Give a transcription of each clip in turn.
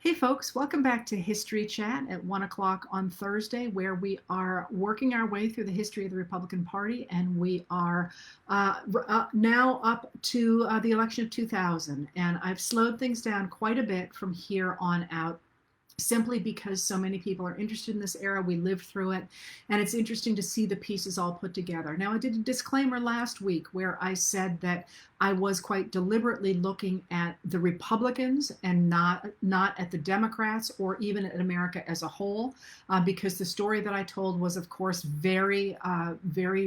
Hey folks, welcome back to History Chat at 1 o'clock on Thursday, where we are working our way through the history of the Republican Party, and we are now up to the election of 2000. And I've slowed things down quite a bit from here on out, simply because so many people are interested in this era. We lived through it, and it's interesting to see the pieces all put together. Now, I did a disclaimer last week where I said that I was quite deliberately looking at the Republicans and not at the Democrats or even at America as a whole, because the story that I told was, of course, very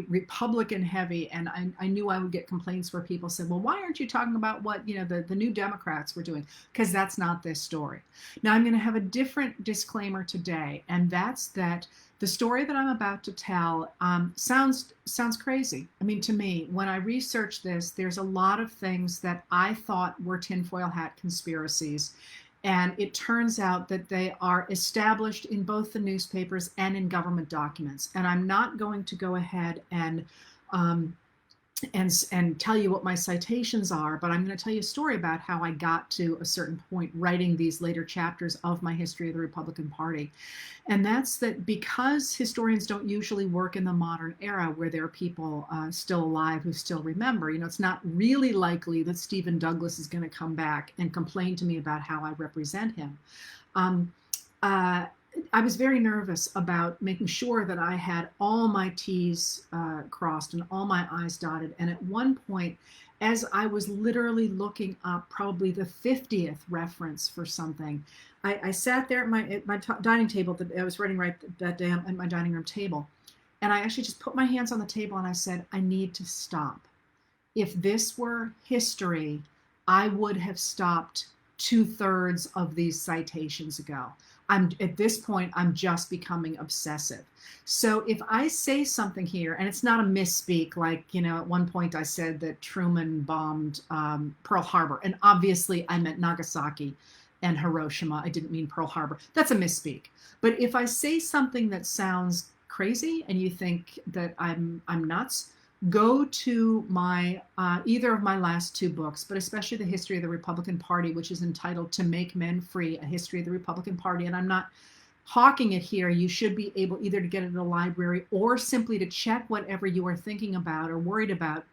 Republican heavy, and I knew I would get complaints where people said, "Well, why aren't you talking about what the new Democrats were doing?" Because that's not this story. Now, I'm going to have a different disclaimer today, and that's that the story that I'm about to tell sounds crazy. I mean, to me, when I researched this, there's a lot of things that I thought were tinfoil hat conspiracies, and it turns out that they are established in both the newspapers and in government documents. And I'm not going to go ahead um, and tell you what my citations are, but I'm going to tell you a story about how I got to a certain point writing these later chapters of my history of the Republican Party. And that's that because historians don't usually work in the modern era where there are people still alive who still remember, it's not really likely that Stephen Douglas is going to come back and complain to me about how I represent him. I was very nervous about making sure that I had all my T's crossed and all my I's dotted. And at one point, as I was literally looking up probably the 50th reference for something, I sat there at my dining table that I was writing right that day at my dining room table. And I actually just put my hands on the table and I said, I need to stop. If this were history, I would have stopped 2/3 of these citations ago. At this point, I'm just becoming obsessive. So if I say something here, and it's not a misspeak, like, at one point I said that Truman bombed Pearl Harbor, and obviously I meant Nagasaki and Hiroshima. I didn't mean Pearl Harbor. That's a misspeak. But if I say something that sounds crazy and you think that I'm nuts, go to my either of my last two books, but especially the history of the Republican Party, which is entitled To Make Men Free, A History of the Republican Party. And I'm not hawking it here. You should be able either to get it at a library or simply to check whatever you are thinking about or worried about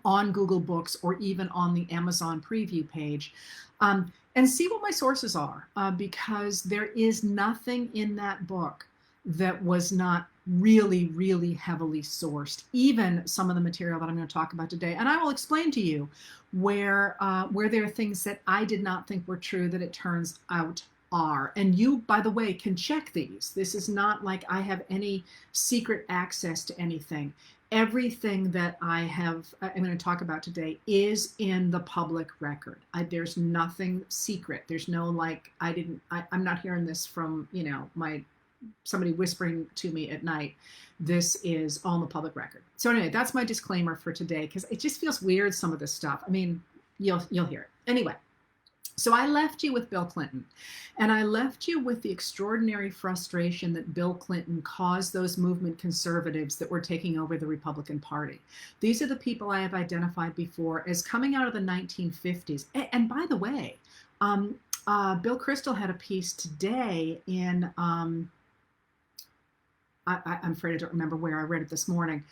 on Google Books or even on the Amazon preview page, and see what my sources are, because there is nothing in that book that was not really, really heavily sourced, even some of the material that I'm going to talk about today. And I will explain to you where there are things that I did not think were true that it turns out are. And you, by the way, can check these. This is not like I have any secret access to anything. Everything that I'm going to talk about today is in the public record. There's nothing secret. There's no I'm not hearing this from, somebody whispering to me at night. This is all in the public record. So anyway, that's my disclaimer for today, because it just feels weird, some of this stuff. I mean, you'll hear it. Anyway, so I left you with Bill Clinton, and I left you with the extraordinary frustration that Bill Clinton caused those movement conservatives that were taking over the Republican Party. These are the people I have identified before as coming out of the 1950s. And by the way, Bill Kristol had a piece today in I'm afraid I don't remember where I read it this morning,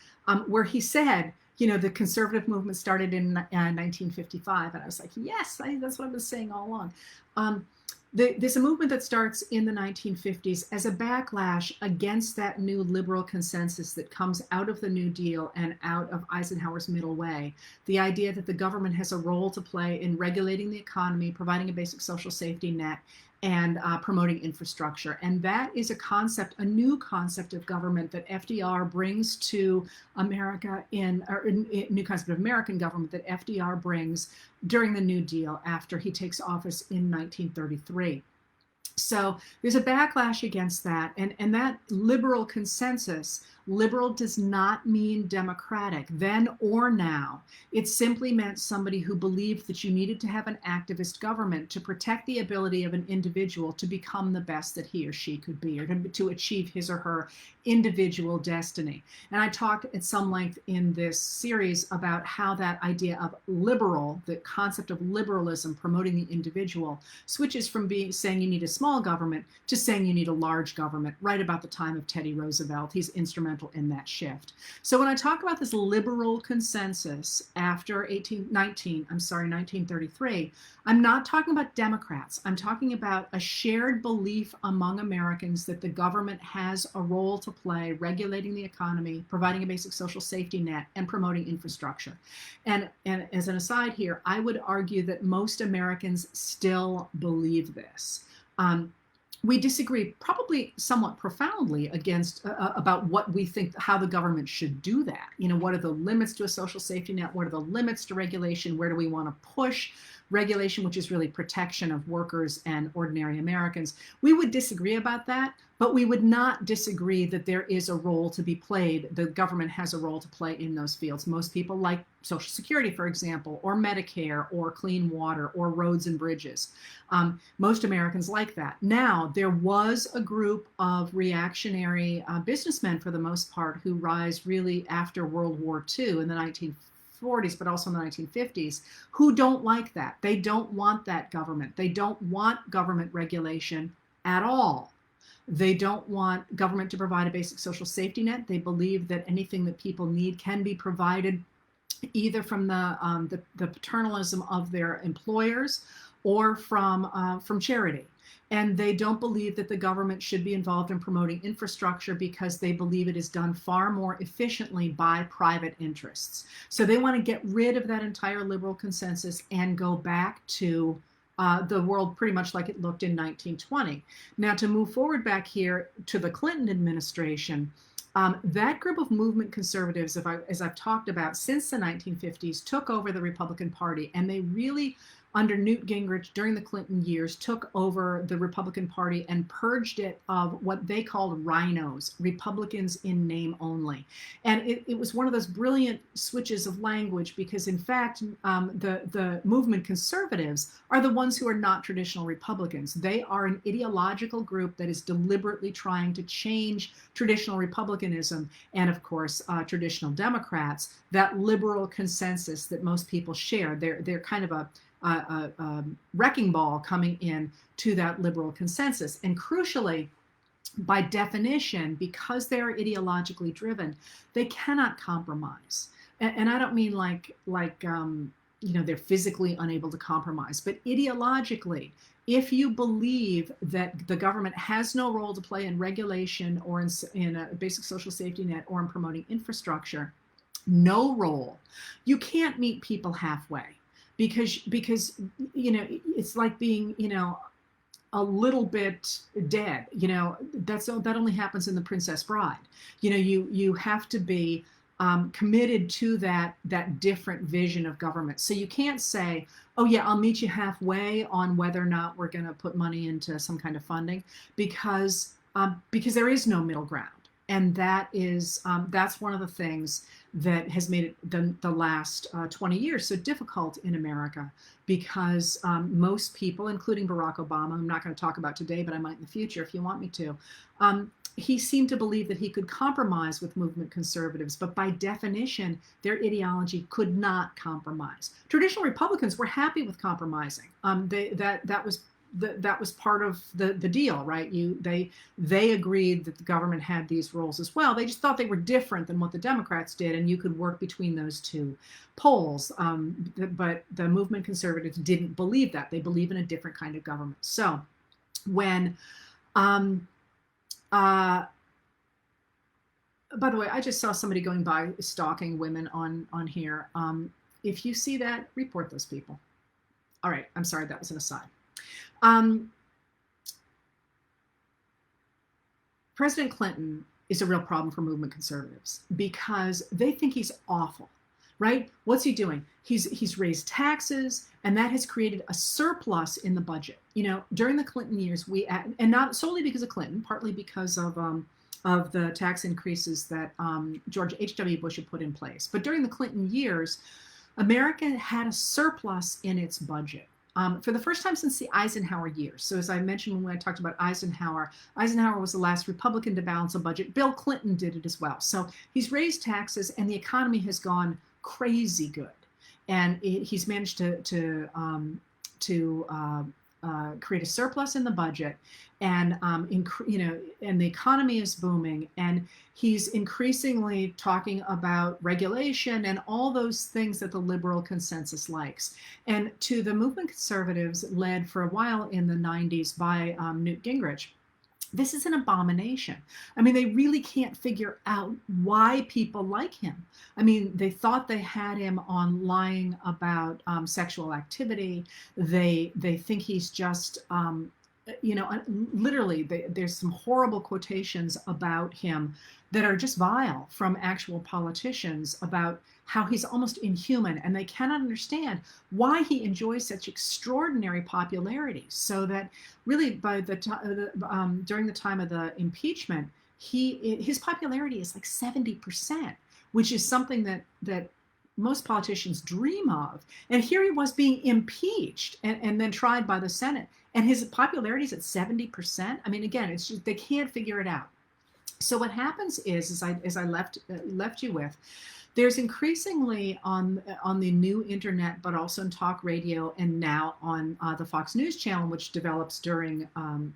where he said, the conservative movement started in 1955. And I was like, yes, that's what I've been saying all along. There's a movement that starts in the 1950s as a backlash against that new liberal consensus that comes out of the New Deal and out of Eisenhower's middle way. The idea that the government has a role to play in regulating the economy, providing a basic social safety net, and promoting infrastructure. And that is a new concept of government that FDR brings to America new concept of American government that FDR brings during the New Deal after he takes office in 1933. So there's a backlash against that. And that liberal consensus, liberal does not mean democratic, then or now. It simply meant somebody who believed that you needed to have an activist government to protect the ability of an individual to become the best that he or she could be, or to achieve his or her individual destiny. And I talked at some length in this series about how that idea of liberal, the concept of liberalism promoting the individual, switches from being saying you need a small government to saying you need a large government right about the time of Teddy Roosevelt. He's instrumental in that shift. So when I talk about this liberal consensus after 1933, I'm not talking about Democrats. I'm talking about a shared belief among Americans that the government has a role to play regulating the economy, providing a basic social safety net, and promoting infrastructure. And as an aside here, I would argue that most Americans still believe this. We disagree probably somewhat profoundly about what we think, how the government should do that. What are the limits to a social safety net? What are the limits to regulation? Where do we want to push regulation, which is really protection of workers and ordinary Americans? We would disagree about that, but we would not disagree that there is a role to be played. The government has a role to play in those fields. Most people like Social Security, for example, or Medicare, or clean water, or roads and bridges. Most Americans like that. Now, there was a group of reactionary businessmen, for the most part, who rise really after World War II in the 1940s, but also in the 1950s, who don't like that. They don't want that government. They don't want government regulation at all. They don't want government to provide a basic social safety net. They believe that anything that people need can be provided either from the paternalism of their employers or from charity. And they don't believe that the government should be involved in promoting infrastructure because they believe it is done far more efficiently by private interests. So they want to get rid of that entire liberal consensus and go back to the world pretty much like it looked in 1920. Now, to move forward back here to the Clinton administration, that group of movement conservatives, as I've talked about since the 1950s, took over the Republican Party, and they really, under Newt Gingrich during the Clinton years, took over the Republican Party and purged it of what they called rhinos, Republicans in name only. And it was one of those brilliant switches of language because, in fact, the movement conservatives are the ones who are not traditional Republicans. They are an ideological group that is deliberately trying to change traditional Republicanism and, of course, traditional Democrats, that liberal consensus that most people share. They're kind of a wrecking ball coming in to that liberal consensus. And crucially, by definition, because they're ideologically driven, they cannot compromise. And I don't mean like they're physically unable to compromise, but ideologically, if you believe that the government has no role to play in regulation or in a basic social safety net or in promoting infrastructure, no role, you can't meet people halfway. Because it's like being a little bit dead. That only happens in The Princess Bride. You have to be committed to that different vision of government. So you can't say, oh yeah, I'll meet you halfway on whether or not we're going to put money into some kind of funding, because there is no middle ground. And that's one of the things that has made it the last 20 years so difficult in America, because most people, including Barack Obama, I'm not going to talk about today, but I might in the future if you want me to, he seemed to believe that he could compromise with movement conservatives, but by definition, their ideology could not compromise. Traditional Republicans were happy with compromising. That was part of the deal, right? They agreed that the government had these roles as well. They just thought they were different than what the Democrats did, and you could work between those two poles. But the movement conservatives didn't believe that. They believe in a different kind of government. So when, by the way, I just saw somebody going by stalking women on here. If you see that, report those people. All right, I'm sorry, that was an aside. President Clinton is a real problem for movement conservatives because they think he's awful. right? What's he doing? He's raised taxes, and that has created a surplus in the budget. During the Clinton years, and not solely because of Clinton, partly because of the tax increases that George H.W. Bush had put in place. But during the Clinton years, America had a surplus in its budget. For the first time since the Eisenhower years. So as I mentioned when I talked about Eisenhower was the last Republican to balance a budget. Bill Clinton did it as well. So he's raised taxes, and the economy has gone crazy good. And he's managed to create a surplus in the budget, and and the economy is booming, and he's increasingly talking about regulation and all those things that the liberal consensus likes. And to the movement conservatives, led for a while in the 90s by Newt Gingrich, this is an abomination. I mean, they really can't figure out why people like him. I mean, they thought they had him on lying about sexual activity. They think he's just, literally, there's some horrible quotations about him that are just vile from actual politicians about how he's almost inhuman, and they cannot understand why he enjoys such extraordinary popularity. So that really, by the during the time of the impeachment, his popularity is like 70%, which is something that most politicians dream of. And here he was being impeached and then tried by the Senate, and his popularity is at 70%. I mean, again, it's just they can't figure it out. So what happens is, as I left you with, there's increasingly on the new internet, but also in talk radio, and now on the Fox News channel, which develops during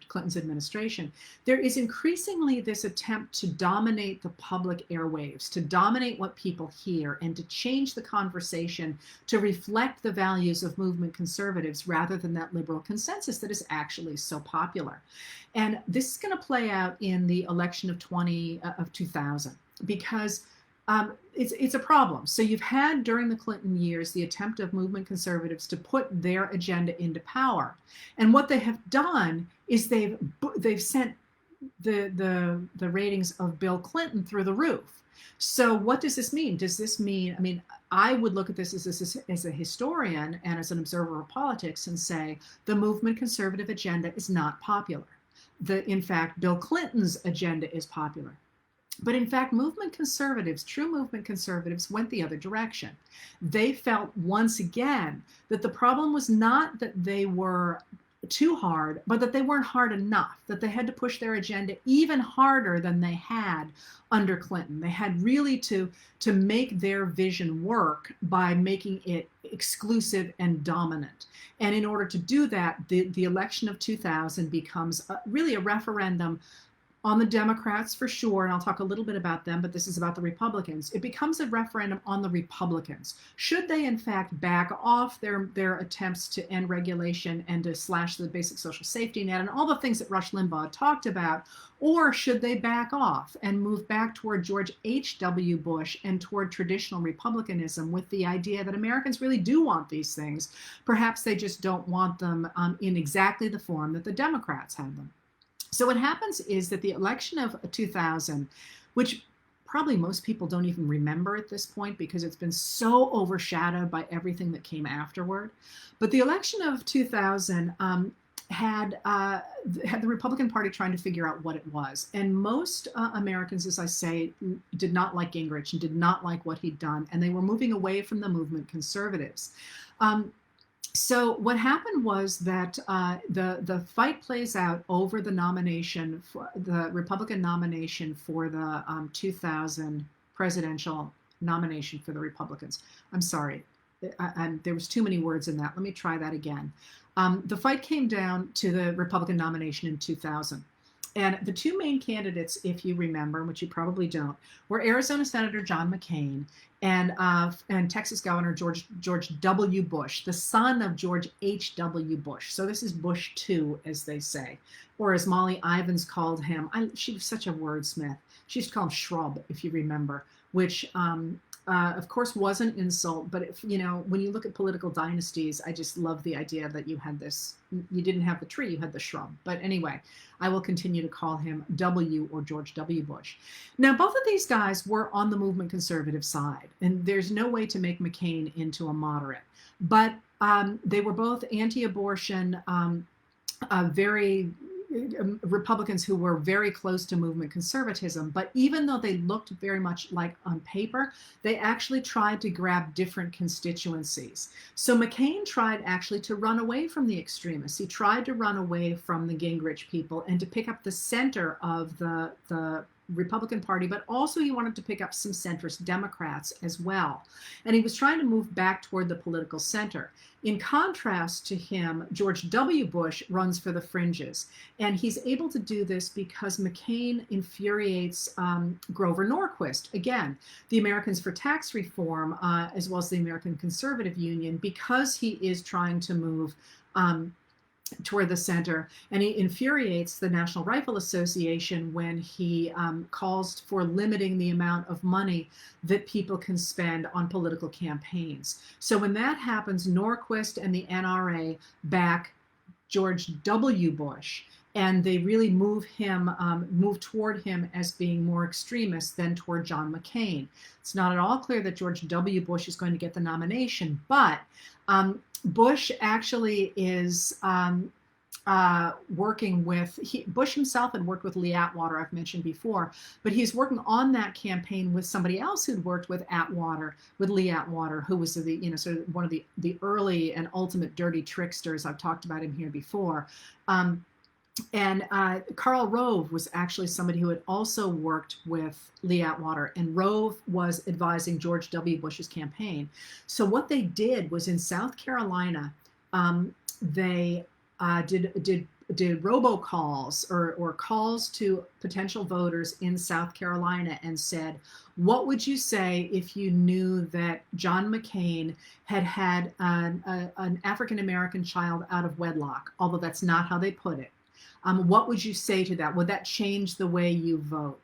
Clinton's administration, there is increasingly this attempt to dominate the public airwaves, to dominate what people hear, and to change the conversation to reflect the values of movement conservatives rather than that liberal consensus that is actually so popular. And this is going to play out in the election of 2000, because it's a problem. So you've had during the Clinton years the attempt of movement conservatives to put their agenda into power, and what they have done is they've sent the ratings of Bill Clinton through the roof. So what does this mean? Does this mean? I mean, I would look at this as a historian and as an observer of politics and say the movement conservative agenda is not popular. In fact, Bill Clinton's agenda is popular. But in fact, true movement conservatives went the other direction. They felt once again that the problem was not that they were too hard, but that they weren't hard enough, that they had to push their agenda even harder than they had under Clinton. They had really to make their vision work by making it exclusive and dominant. And in order to do that, the election of 2000 becomes really a referendum on the Democrats for sure, and I'll talk a little bit about them, but this is about the Republicans. It becomes a referendum on the Republicans. Should they, in fact, back off their attempts to end regulation and to slash the basic social safety net and all the things that Rush Limbaugh talked about, or should they back off and move back toward George H.W. Bush and toward traditional republicanism with the idea that Americans really do want these things? Perhaps they just don't want them in exactly the form that the Democrats had them. So what happens is that the election of 2000, which probably most people don't even remember at this point because it's been so overshadowed by everything that came afterward, but the election of 2000 had the Republican Party trying to figure out what it was. And most Americans, as I say, did not like Gingrich and did not like what he'd done, and they were moving away from the movement conservatives. So what happened was that the fight plays out over the nomination, for the Republican nomination for the 2000 presidential nomination for the Republicans. I'm sorry, there was too many words in that. Let me try that again. The fight came down to the Republican nomination in 2000. And the two main candidates, if you remember, which you probably don't, were Arizona Senator John McCain and Texas Governor George W. Bush, the son of George H.W. Bush. So this is Bush 2, as they say, or as Molly Ivins called him. She was such a wordsmith. She used to call him Shrub, if you remember, which of course, was an insult. But if, when you look at political dynasties, I just love the idea that you didn't have the tree, you had the shrub. But anyway, I will continue to call him W, or George W. Bush. Now, both of these guys were on the movement conservative side, and there's no way to make McCain into a moderate. But they were both anti-abortion, very Republicans who were very close to movement conservatism. But even though they looked very much like on paper, they actually tried to grab different constituencies. So McCain tried actually to run away from the extremists. He tried to run away from the Gingrich people and to pick up the center of the Republican Party, but also he wanted to pick up some centrist Democrats as well. And he was trying to move back toward the political center. In contrast to him, George W. Bush runs for the fringes. And he's able to do this because McCain infuriates Grover Norquist, again, the Americans for Tax Reform, as well as the American Conservative Union, because he is trying to move toward the center. And he infuriates the National Rifle Association when he calls for limiting the amount of money that people can spend on political campaigns. So when that happens, Norquist and the NRA back George W. Bush, and they really move toward him as being more extremist than toward John McCain. It's not at all clear that George W. Bush is going to get the nomination, but Bush actually is working with, Bush himself had worked with Lee Atwater, I've mentioned before, but he's working on that campaign with somebody else who'd worked with Lee Atwater, who was sort of one of the early and ultimate dirty tricksters. I've talked about him here before. And Karl Rove was actually somebody who had also worked with Lee Atwater, and Rove was advising George W. Bush's campaign. So what they did was in South Carolina, they did robocalls or calls to potential voters in South Carolina and said, what would you say if you knew that John McCain had an African-American child out of wedlock, although that's not how they put it? What would you say to that? Would that change the way you vote?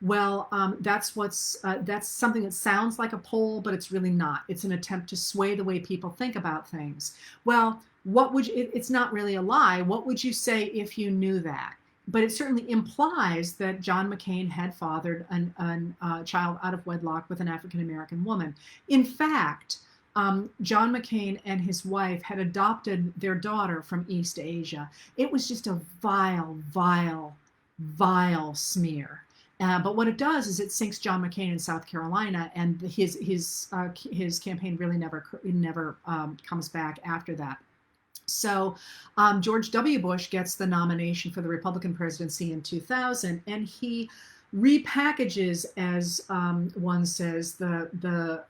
Well, that's something that sounds like a poll, but it's really not. It's an attempt to sway the way people think about things. Well, it's not really a lie. What would you say if you knew that? But it certainly implies that John McCain had fathered a child out of wedlock with an African-American woman. In fact, John McCain and his wife had adopted their daughter from East Asia. It was just a vile, vile, vile smear. But what it does is it sinks John McCain in South Carolina, and his campaign really never comes back after that. So George W. Bush gets the nomination for the Republican presidency in 2000, and he repackages, as one says, the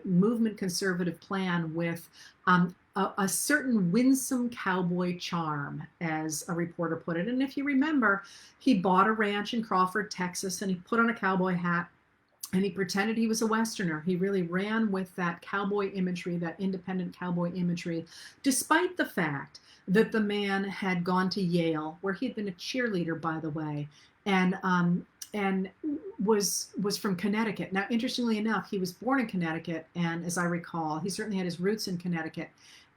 movement conservative plan with a certain winsome cowboy charm, as a reporter put it. And if you remember, he bought a ranch in Crawford, Texas, and he put on a cowboy hat and he pretended he was a Westerner. He really ran with that cowboy imagery, that independent cowboy imagery, despite the fact that the man had gone to Yale, where he had been a cheerleader, by the way, and was from Connecticut. Now, interestingly enough, he was born in Connecticut, and as I recall, he certainly had his roots in Connecticut.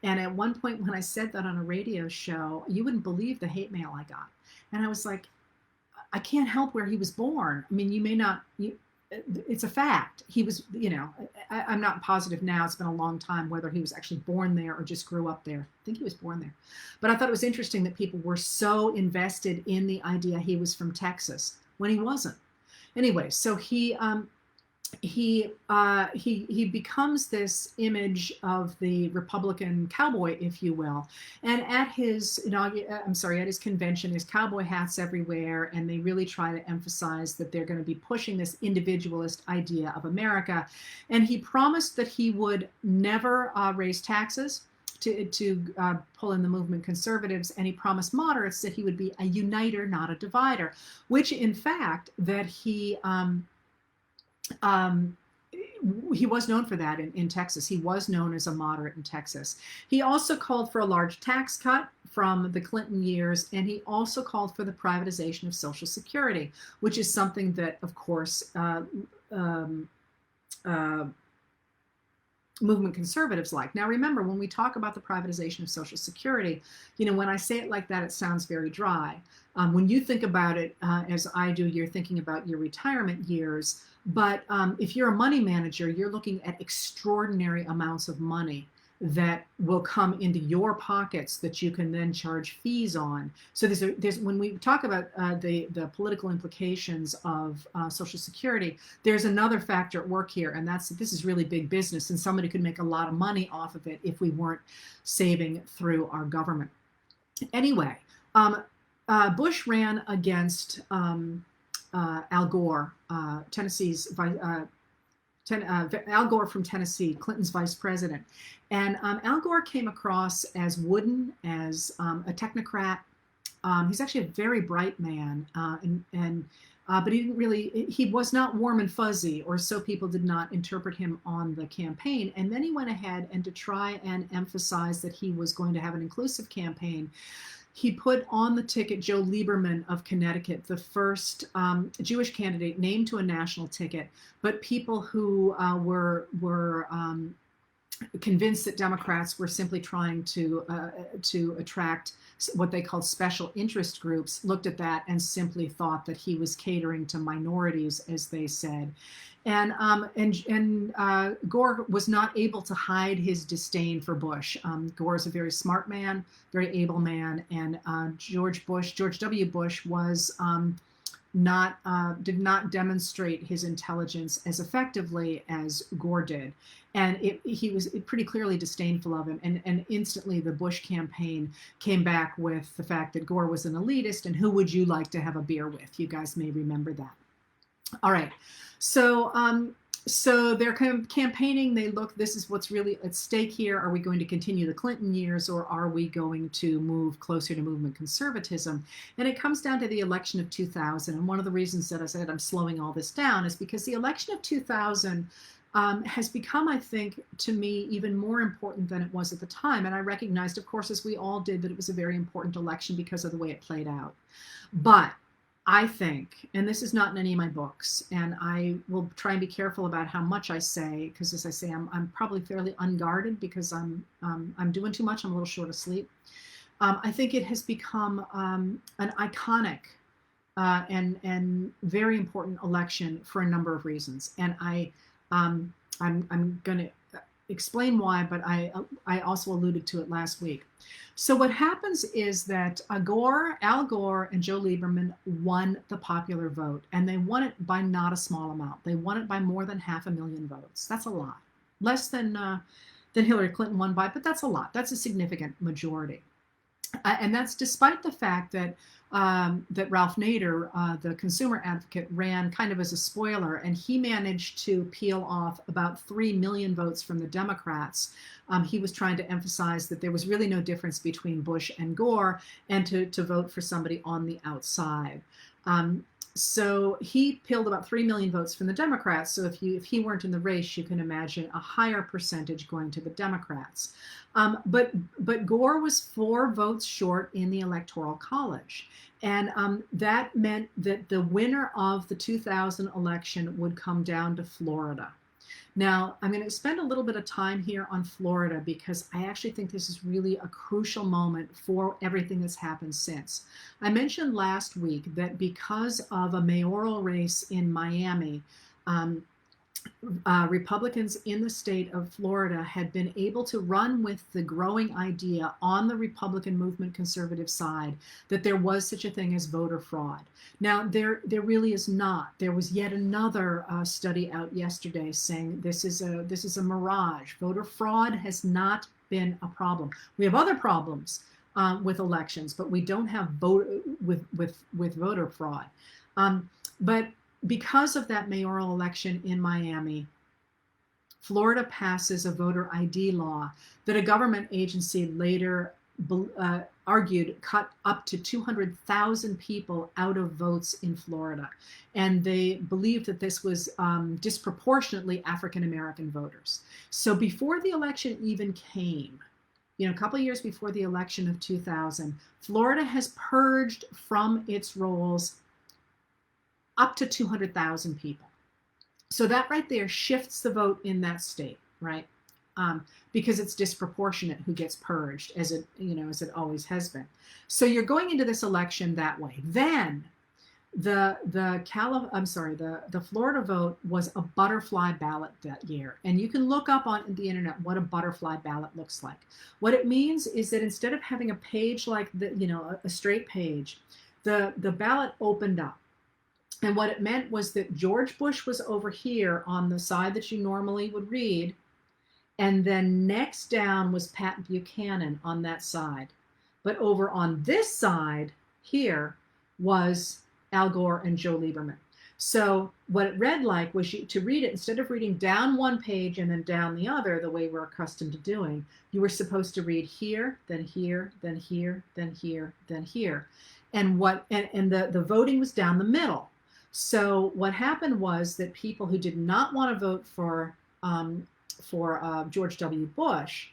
And at one point when I said that on a radio show, you wouldn't believe the hate mail I got. And I was like, I can't help where he was born. I mean, you may not, it's a fact. He was, I'm not positive now, it's been a long time, whether he was actually born there or just grew up there. I think he was born there. But I thought it was interesting that people were so invested in the idea he was from Texas when he wasn't. Anyway, so he becomes this image of the Republican cowboy, if you will. And at his convention, there's cowboy hats everywhere, and they really try to emphasize that they're going to be pushing this individualist idea of America. And he promised that he would never raise taxes to pull in the movement conservatives, and he promised moderates that he would be a uniter, not a divider, which in fact that he was known for that in Texas. He was known as a moderate in Texas. He also called for a large tax cut from the Clinton years, and he also called for the privatization of Social Security, which is something that, of course, uh, movement conservatives like. Now, remember, when we talk about the privatization of Social Security, when I say it like that, it sounds very dry. When you think about it, as I do, you're thinking about your retirement years. But if you're a money manager, you're looking at extraordinary amounts of money that will come into your pockets that you can then charge fees on. So there's when we talk about the political implications of Social Security, there's another factor at work here, and that's this is really big business, and somebody could make a lot of money off of it if we weren't saving through our government. Anyway, Bush ran against Al Gore, Al Gore from Tennessee, Clinton's vice president. And Al Gore came across as wooden, as a technocrat. He's actually a very bright man, but he was not warm and fuzzy, or so people did not interpret him on the campaign. And then he went ahead, and to try and emphasize that he was going to have an inclusive campaign, he put on the ticket Joe Lieberman of Connecticut, the first Jewish candidate named to a national ticket, but people who were convinced that Democrats were simply trying to attract what they called special interest groups looked at that and simply thought that he was catering to minorities, as they said. And Gore was not able to hide his disdain for Bush. Gore is a very smart man, very able man, and George W. Bush was did not demonstrate his intelligence as effectively as Gore did. And he was pretty clearly disdainful of him. And instantly the Bush campaign came back with the fact that Gore was an elitist, and who would you like to have a beer with? You guys may remember that. All right. So they're kind of campaigning. They look, this is what's really at stake here. Are we going to continue the Clinton years, or are we going to move closer to movement conservatism? And it comes down to the election of 2000. And one of the reasons that I said I'm slowing all this down is because the election of 2000 has become, I think, to me, even more important than it was at the time. And I recognized, of course, as we all did, that it was a very important election because of the way it played out. But I think, and this is not in any of my books, and I will try and be careful about how much I say, because as I say, I'm probably fairly unguarded because I'm doing too much. I'm a little short of sleep. I think it has become an iconic and very important election for a number of reasons, and I'm going to explain why, but I also alluded to it last week. So what happens is that Al Gore, and Joe Lieberman won the popular vote, and they won it by not a small amount. They won it by more than 500,000 votes. That's a lot. Less than Hillary Clinton won by, but that's a lot. That's a significant majority. And that's despite the fact that Ralph Nader, the consumer advocate, ran kind of as a spoiler, and he managed to peel off about 3 million votes from the Democrats. He was trying to emphasize that there was really no difference between Bush and Gore, and to vote for somebody on the outside. So he peeled about 3 million votes from the Democrats. So if he weren't in the race, you can imagine a higher percentage going to the Democrats. But Gore was 4 votes short in the Electoral College. And that meant that the winner of the 2000 election would come down to Florida. Now, I'm going to spend a little bit of time here on Florida because I actually think this is really a crucial moment for everything that's happened since. I mentioned last week that because of a mayoral race in Miami, Republicans in the state of Florida had been able to run with the growing idea on the Republican movement conservative side that there was such a thing as voter fraud. Now, there really is not. There was yet another study out yesterday saying this is a mirage. Voter fraud has not been a problem. We have other problems with elections, but we don't have with voter fraud. But because of that mayoral election in Miami, Florida passes a voter ID law that a government agency later argued cut up to 200,000 people out of votes in Florida. And they believed that this was disproportionately African-American voters. So before the election even came, a couple of years before the election of 2000, Florida has purged from its rolls up to 200,000 people. So that right there shifts the vote in that state, right? Because it's disproportionate who gets purged, as it, as it always has been. So you're going into this election that way. Then the Florida vote was a butterfly ballot that year, and you can look up on the internet what a butterfly ballot looks like. What it means is that instead of having a page like a straight page, the ballot opened up. And what it meant was that George Bush was over here on the side that you normally would read, and then next down was Pat Buchanan on that side. But over on this side here was Al Gore and Joe Lieberman. So what it read like was, to read it, instead of reading down one page and then down the other, the way we're accustomed to doing, you were supposed to read here, then here, then here, then here, then here. And the voting was down the middle. So what happened was that people who did not want to vote for George W. Bush,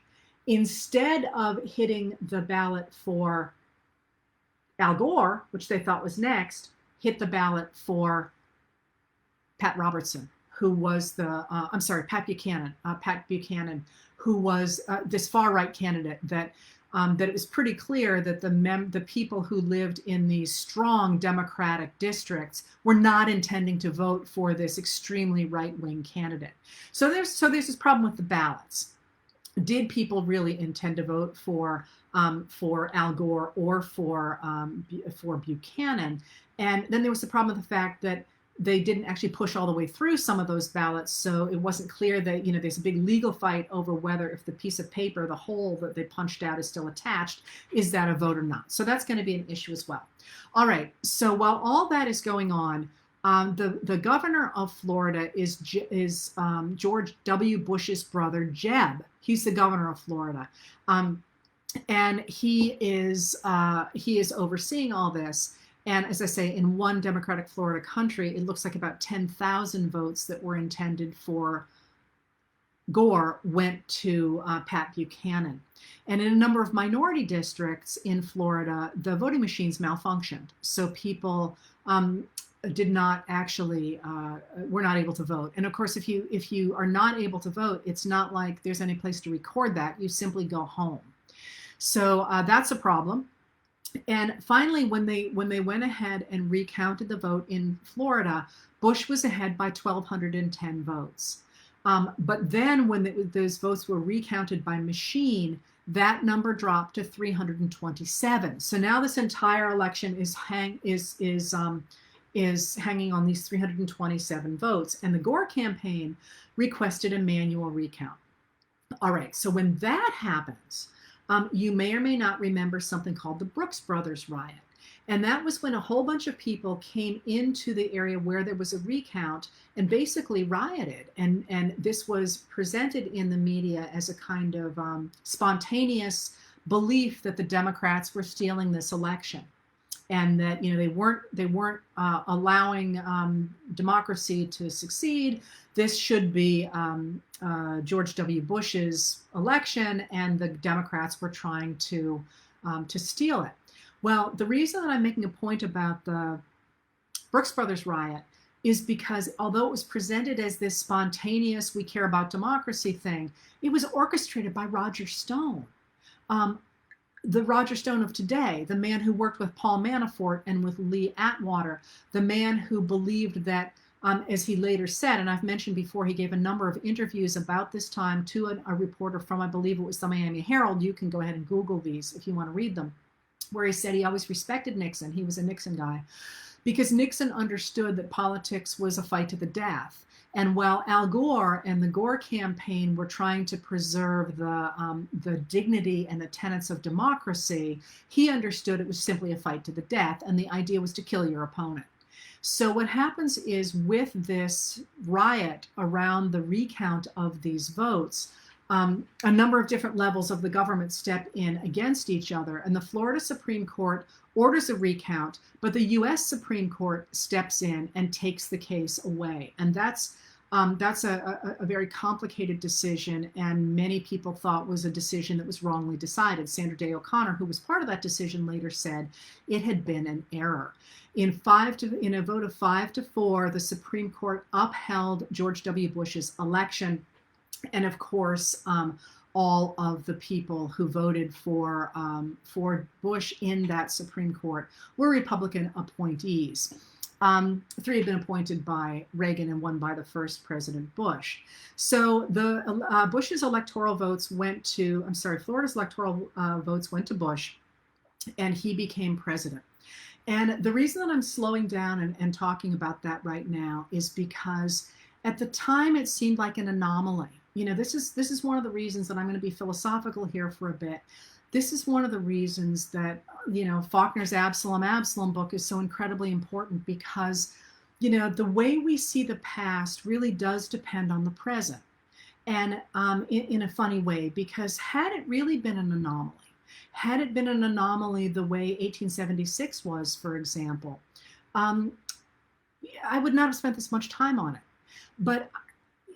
instead of hitting the ballot for Al Gore, which they thought was next, hit the ballot for Pat Robertson, who was Pat Buchanan, who was this far-right candidate that it was pretty clear that the people who lived in these strong Democratic districts were not intending to vote for this extremely right-wing candidate. So there's this problem with the ballots. Did people really intend to vote for Al Gore or for Buchanan? And then there was the problem with the fact that they didn't actually push all the way through some of those ballots, so it wasn't clear that, there's a big legal fight over whether, if the piece of paper, the hole that they punched out, is still attached, is that a vote or not? So that's going to be an issue as well. All right, so while all that is going on, the governor of Florida is George W. Bush's brother, Jeb. He's the governor of Florida, and he is overseeing all this. And as I say, in one Democratic Florida country, it looks like about 10,000 votes that were intended for Gore went to Pat Buchanan. And in a number of minority districts in Florida, the voting machines malfunctioned. So people did not actually, were not able to vote. And of course, if you are not able to vote, it's not like there's any place to record that. You simply go home. So that's a problem. And finally, when they went ahead and recounted the vote in Florida, Bush was ahead by 1,210 votes. But then when those votes were recounted by machine, that number dropped to 327. So now this entire election is hanging on these 327 votes. And the Gore campaign requested a manual recount. All right, so when that happens, you may or may not remember something called the Brooks Brothers riot. And that was when a whole bunch of people came into the area where there was a recount and basically rioted. And this was presented in the media as a kind of spontaneous belief that the Democrats were stealing this election, and that they weren't allowing democracy to succeed. This should be George W. Bush's election, and the Democrats were trying to steal it. Well, the reason that I'm making a point about the Brooks Brothers riot is because although it was presented as this spontaneous, we care about democracy thing, it was orchestrated by Roger Stone. The Roger Stone of today, the man who worked with Paul Manafort and with Lee Atwater, the man who believed that, as he later said, and I've mentioned before, he gave a number of interviews about this time to a reporter from, I believe it was the Miami Herald. You can go ahead and Google these if you want to read them, where he said he always respected Nixon. He was a Nixon guy because Nixon understood that politics was a fight to the death. And while Al Gore and the Gore campaign were trying to preserve the dignity and the tenets of democracy, he understood it was simply a fight to the death, and the idea was to kill your opponent. So what happens is, with this riot around the recount of these votes, a number of different levels of the government step in against each other, and the Florida Supreme Court orders a recount, but the U.S. Supreme Court steps in and takes the case away. And that's That's a very complicated decision, and many people thought was a decision that was wrongly decided. Sandra Day O'Connor, who was part of that decision, later said it had been an error. In a vote of 5-4, the Supreme Court upheld George W. Bush's election, and of course, all of the people who voted for Bush in that Supreme Court were Republican appointees. 3 had been appointed by Reagan and 1 by the first President Bush. So the Bush's electoral votes went to, Florida's electoral votes went to Bush, and he became president. And the reason that I'm slowing down and talking about that right now is because at the time it seemed like an anomaly. This is one of the reasons that I'm going to be philosophical here for a bit. This is one of the reasons that, Faulkner's Absalom book is so incredibly important, because, the way we see the past really does depend on the present. And in a funny way, because had it really been an anomaly, had it been an anomaly the way 1876 was, for example, I would not have spent this much time on it. But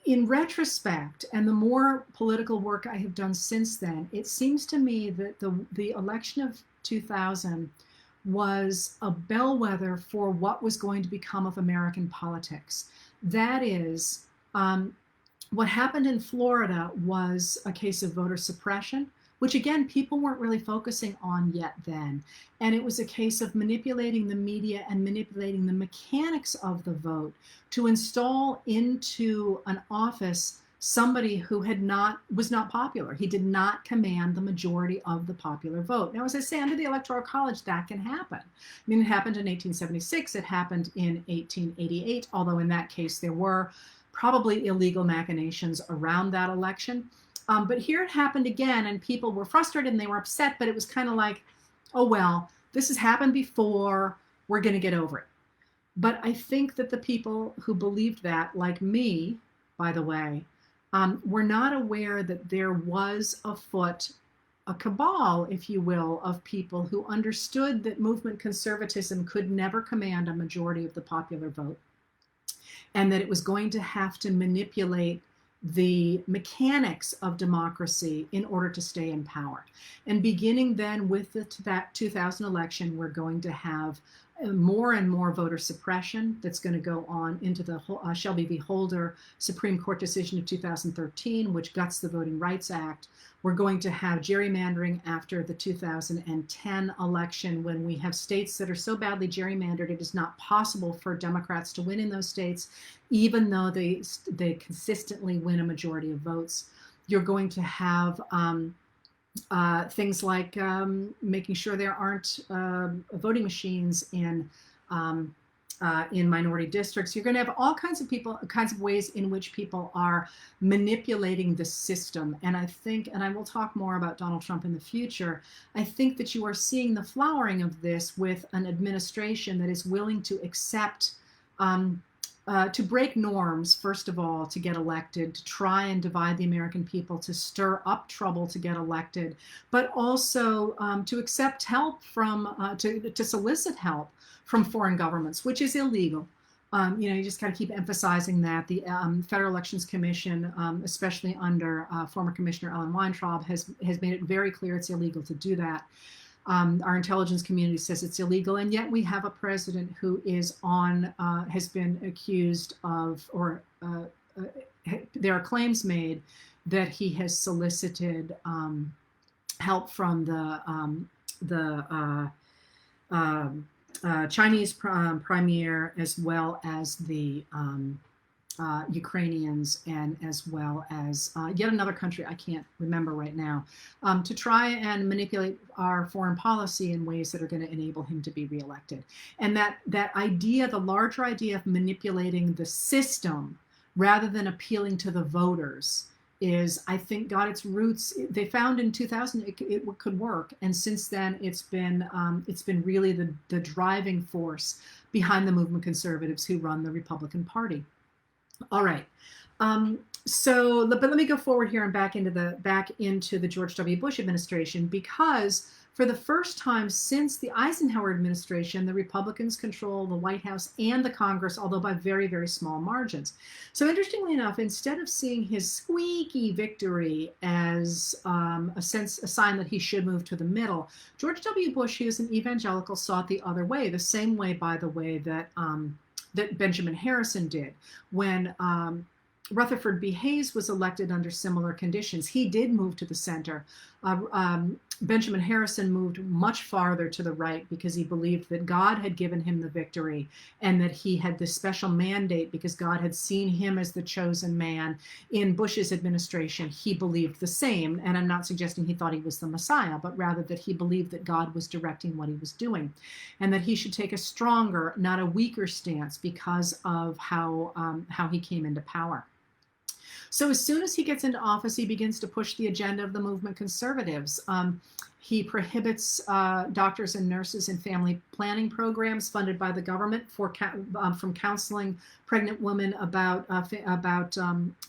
in retrospect, and the more political work I have done since then, it seems to me that the election of 2000 was a bellwether for what was going to become of American politics. That is, what happened in Florida was a case of voter suppression, which again, people weren't really focusing on yet then. And it was a case of manipulating the media and manipulating the mechanics of the vote to install into an office somebody who was not popular. He did not command the majority of the popular vote. Now, as I say, under the Electoral College, that can happen. It happened in 1876, it happened in 1888, although in that case, there were probably illegal machinations around that election. But here it happened again, and people were frustrated and they were upset, but it was kind of like, oh, well, this has happened before, we're going to get over it. But I think that the people who believed that, like me, by the way, were not aware that there was afoot a cabal, if you will, of people who understood that movement conservatism could never command a majority of the popular vote, and that it was going to have to manipulate the mechanics of democracy in order to stay in power. And beginning then with that 2000 election, we're going to have more and more voter suppression that's going to go on into the Shelby v. Holder Supreme Court decision of 2013, which guts the Voting Rights Act. We're going to have gerrymandering after the 2010 election, when we have states that are so badly gerrymandered it is not possible for Democrats to win in those states, even though they consistently win a majority of votes. You're going to have things like making sure there aren't voting machines in minority districts. You're going to have all kinds of ways in which people are manipulating the system. And I think, and I will talk more about Donald Trump in the future, I think that you are seeing the flowering of this with an administration that is willing to accept to break norms, first of all, to get elected, to try and divide the American people, to stir up trouble to get elected, but also to accept help from, to solicit help from foreign governments, which is illegal. You just got to keep emphasizing that. The Federal Elections Commission, especially under former Commissioner Ellen Weintraub, has made it very clear it's illegal to do that. Our intelligence community says it's illegal, and yet we have a president who is has been accused of, or there are claims made that he has solicited help from the Chinese premier, as well as the Ukrainians, and as well as yet another country I can't remember right now, to try and manipulate our foreign policy in ways that are going to enable him to be reelected. And that idea, the larger idea of manipulating the system rather than appealing to the voters, is, I think, got its roots. They found in 2000 it could work, and since then it's been really the driving force behind the movement conservatives who run the Republican Party. All right. But let me go forward here and back into the George W. Bush administration, because for the first time since the Eisenhower administration, the Republicans control the White House and the Congress, although by very, very small margins. So interestingly enough, instead of seeing his squeaky victory as a sign that he should move to the middle, George W. Bush, he was an evangelical, saw it the other way, the same way, by the way, that Benjamin Harrison did when Rutherford B. Hayes was elected under similar conditions. He did move to the center. Benjamin Harrison moved much farther to the right because he believed that God had given him the victory and that he had this special mandate because God had seen him as the chosen man. In Bush's administration, he believed the same. And I'm not suggesting he thought he was the Messiah, but rather that he believed that God was directing what he was doing and that he should take a stronger, not a weaker stance because of how he came into power. So as soon as he gets into office, he begins to push the agenda of the movement conservatives. He prohibits doctors and nurses in family planning programs funded by the government from counseling pregnant women about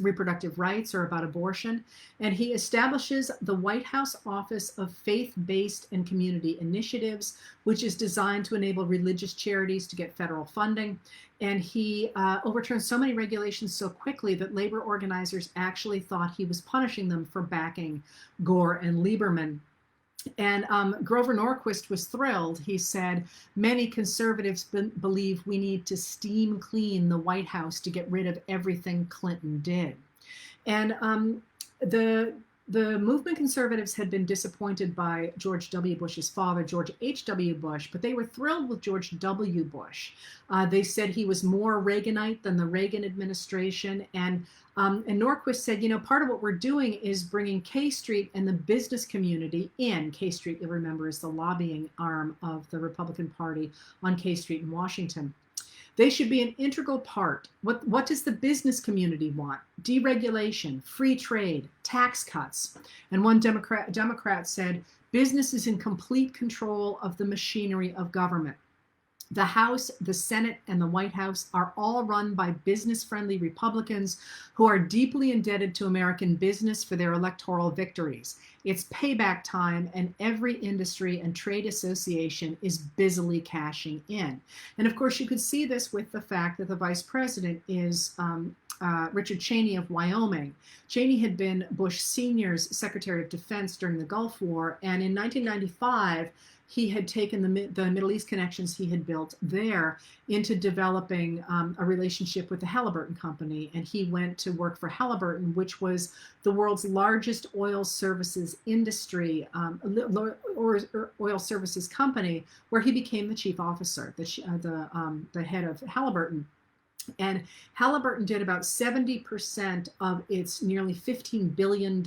reproductive rights or about abortion. And he establishes the White House Office of Faith-Based and Community Initiatives, which is designed to enable religious charities to get federal funding. And he overturns so many regulations so quickly that labor organizers actually thought he was punishing them for backing Gore and Lieberman. And Grover Norquist was thrilled. He said, many conservatives believe we need to steam clean the White House to get rid of everything Clinton did. And the movement conservatives had been disappointed by George W. Bush's father, George H.W. Bush, but they were thrilled with George W. Bush. They said he was more Reaganite than the Reagan administration. And Norquist said, part of what we're doing is bringing K Street and the business community in. K Street, you'll remember, is the lobbying arm of the Republican Party on K Street in Washington. They should be an integral part. What does the business community want? Deregulation, free trade, tax cuts. And one Democrat said, business is in complete control of the machinery of government. The House, the Senate, and the White House are all run by business-friendly Republicans who are deeply indebted to American business for their electoral victories. It's payback time, and every industry and trade association is busily cashing in. And of course, you could see this with the fact that the vice president is Richard Cheney of Wyoming. Cheney had been Bush Sr.'s Secretary of Defense during the Gulf War, and in 1995, he had taken the Middle East connections he had built there into developing a relationship with the Halliburton Company. And he went to work for Halliburton, which was the world's largest oil services industry, oil services company, where he became the chief officer, the head of Halliburton. And Halliburton did about 70% of its nearly $15 billion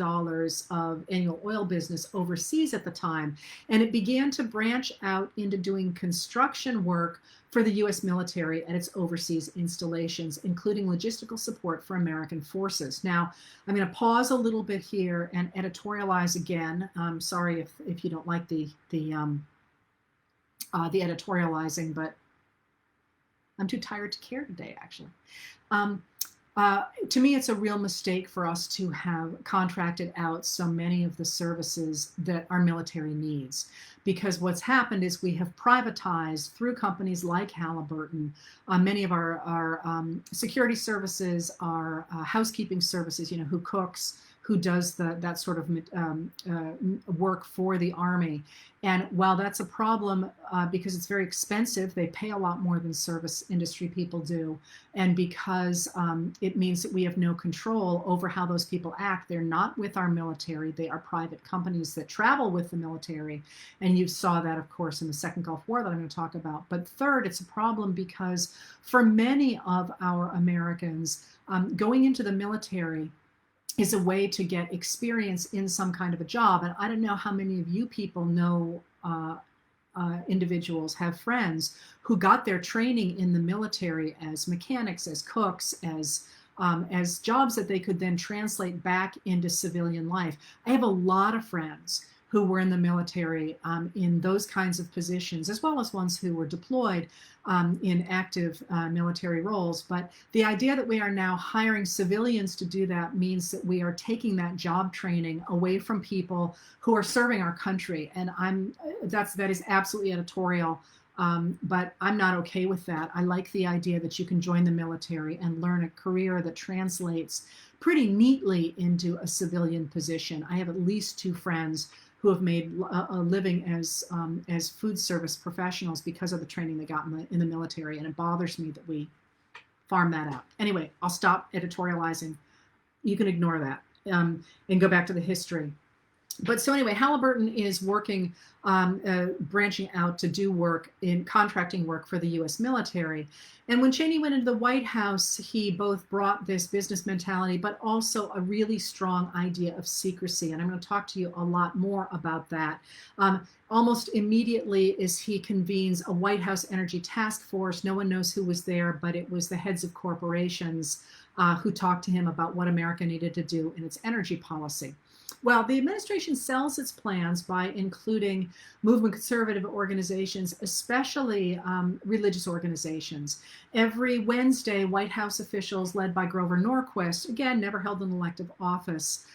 of annual oil business overseas at the time. And it began to branch out into doing construction work for the U.S. military at its overseas installations, including logistical support for American forces. Now, I'm going to pause a little bit here and editorialize again. I'm sorry if you don't like the editorializing, but I'm too tired to care today, actually. To me, it's a real mistake for us to have contracted out so many of the services that our military needs, because what's happened is we have privatized through companies like Halliburton many of our security services, our housekeeping services, who cooks, who does that sort of work for the Army. And while that's a problem because it's very expensive, they pay a lot more than service industry people do. And because it means that we have no control over how those people act. They're not with our military. They are private companies that travel with the military. And you saw that, of course, in the Second Gulf War that I'm going to talk about. But third, it's a problem because for many of our Americans, going into the military is a way to get experience in some kind of a job. And I don't know how many of you people know individuals, have friends who got their training in the military as mechanics, as cooks, as jobs that they could then translate back into civilian life. I have a lot of friends who were in the military in those kinds of positions, as well as ones who were deployed in active military roles. But the idea that we are now hiring civilians to do that means that we are taking that job training away from people who are serving our country. And that is absolutely editorial. But I'm not okay with that. I like the idea that you can join the military and learn a career that translates pretty neatly into a civilian position. I have at least 2 friends who have made a living as food service professionals because of the training they got in the military, and it bothers me that we farm that out. Anyway, I'll stop editorializing. You can ignore that and go back to the history. But so anyway, Halliburton is working, branching out to do work in contracting work for the U.S. military. And when Cheney went into the White House, he both brought this business mentality, but also a really strong idea of secrecy. And I'm going to talk to you a lot more about that. Almost immediately as he convenes a White House energy task force, no one knows who was there, but it was the heads of corporations who talked to him about what America needed to do in its energy policy. Well, the administration sells its plans by including movement conservative organizations, especially religious organizations. Every Wednesday, White House officials led by Grover Norquist, again, never held an elective office,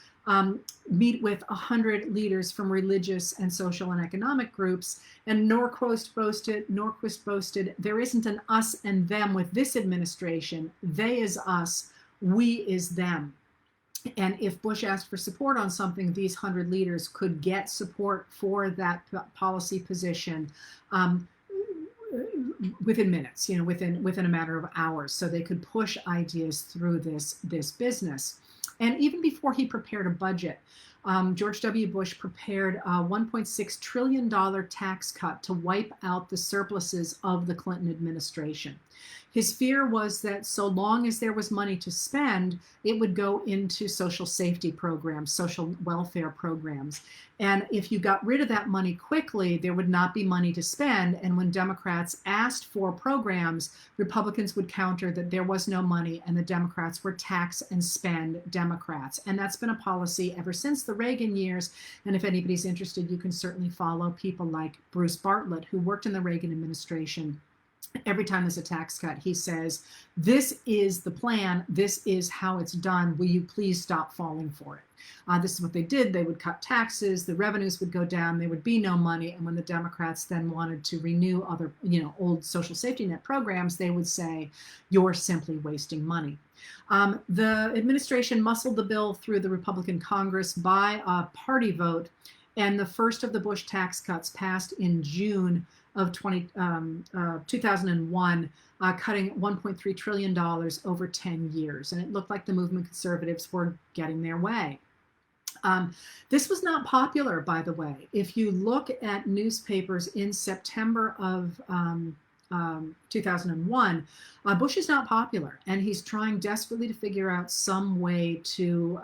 meet with 100 leaders from religious and social and economic groups. And Norquist boasted, there isn't an us and them with this administration. They is us, we is them. And if Bush asked for support on something, these 100 leaders could get support for that policy position within minutes, within a matter of hours. So they could push ideas through this business. And even before he prepared a budget, George W. Bush prepared a $1.6 trillion tax cut to wipe out the surpluses of the Clinton administration. His fear was that so long as there was money to spend, it would go into social safety programs, social welfare programs. And if you got rid of that money quickly, there would not be money to spend. And when Democrats asked for programs, Republicans would counter that there was no money and the Democrats were tax and spend Democrats. And that's been a policy ever since the Reagan years. And if anybody's interested, you can certainly follow people like Bruce Bartlett, who worked in the Reagan administration. Every time there's a tax cut, he says, this is the plan. This is how it's done. Will you please stop falling for it? This is what they did. They would cut taxes. The revenues would go down. There would be no money. And when the Democrats then wanted to renew other, old social safety net programs, they would say, you're simply wasting money. The administration muscled the bill through the Republican Congress by a party vote. And the first of the Bush tax cuts passed in June of 2001, cutting $1.3 trillion over 10 years. And it looked like the movement conservatives were getting their way. This was not popular, by the way. If you look at newspapers in September of 2001, Bush is not popular, and he's trying desperately to figure out some way to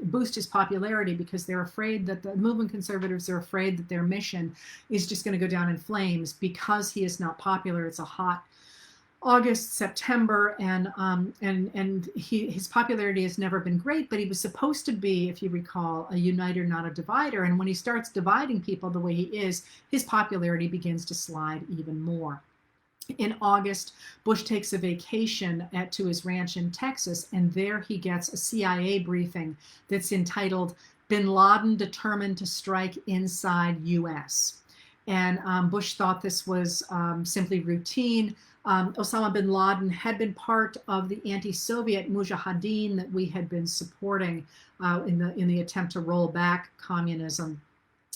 boost his popularity, because they're afraid that the movement conservatives are afraid that their mission is just going to go down in flames because he is not popular. It's a hot August, September, and his popularity has never been great, but he was supposed to be, if you recall, a uniter, not a divider. And when he starts dividing people the way he is, his popularity begins to slide even more. In August, Bush takes a vacation to his ranch in Texas, and there he gets a CIA briefing that's entitled, Bin Laden Determined to Strike Inside U.S. And Bush thought this was simply routine. Osama bin Laden had been part of the anti-Soviet mujahideen that we had been supporting in the attempt to roll back communism